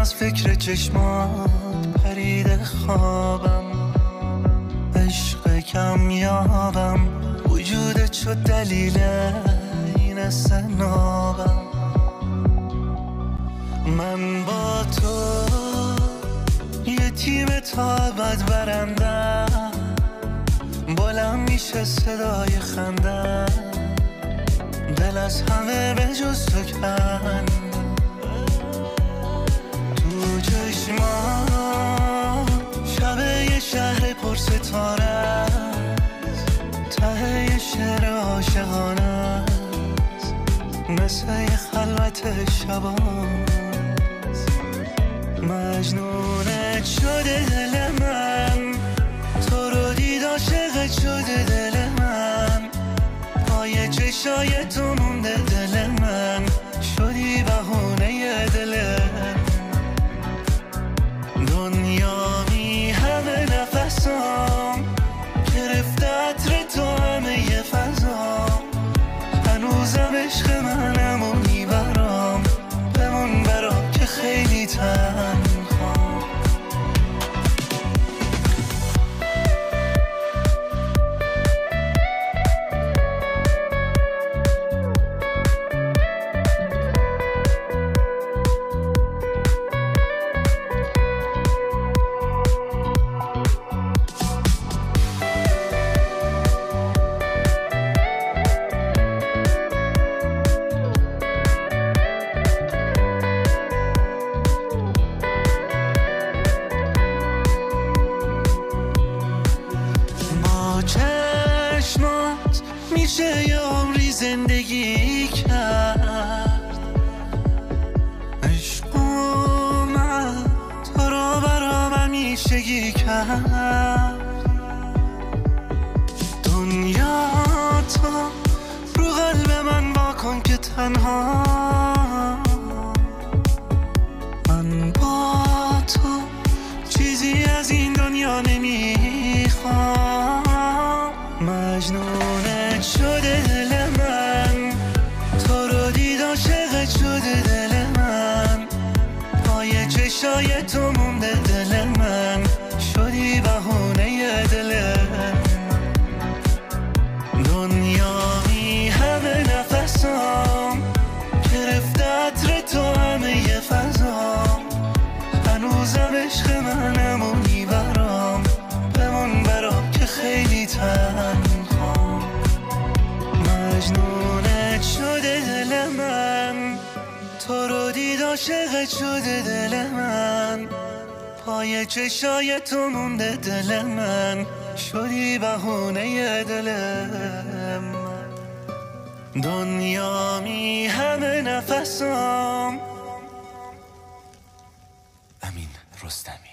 از فکر چشمات پرید خوابم، عشق کم یابم، وجودت شد دلیل این استنابم. من با تو یه تیم تا ابد برندم، بلند میشه صدای خنده، دل از همه به جز تو کن. تو چشما شب یه شهر پر ستاره است، ته یه شعر عاشقانه است، مثل یه خلوت شباست. مجنونت شده دل من، تو رو دید عاشقت شده دل من، پای چشای تو مونده دل من، شدی بهونه دلم. دنیا بی همه نفسام، گرفته عطر تو همه ی فضام، هنوزم عشق منم و میبرام، بمون برام که خیلی تنهام. چشمات میشه یه عمری زندگی کرد، عشق اومد تو رو برام همیشگی کرد. دنیا تو رو قلب من واکن که تنها، من با تو چیزی از این دنیا نمیخوام. مجنونت شده دل من، تو رو دید عاشقت شده دل من، پای چشای تو مونده دل من، شدی بهونه دلم. دنیا بی همه نفسام، گرفته عطر تو همه ی فضام، هنوزم عشق منم و میبرام، بمون برام که خیلی تنهام. مجنونت شده دل من، تو رو دید عاشقت شده دل من، پای چشای تو مونده دل من، شدی بهونه دلم. دنیا می همه نفسام. امین رستمی.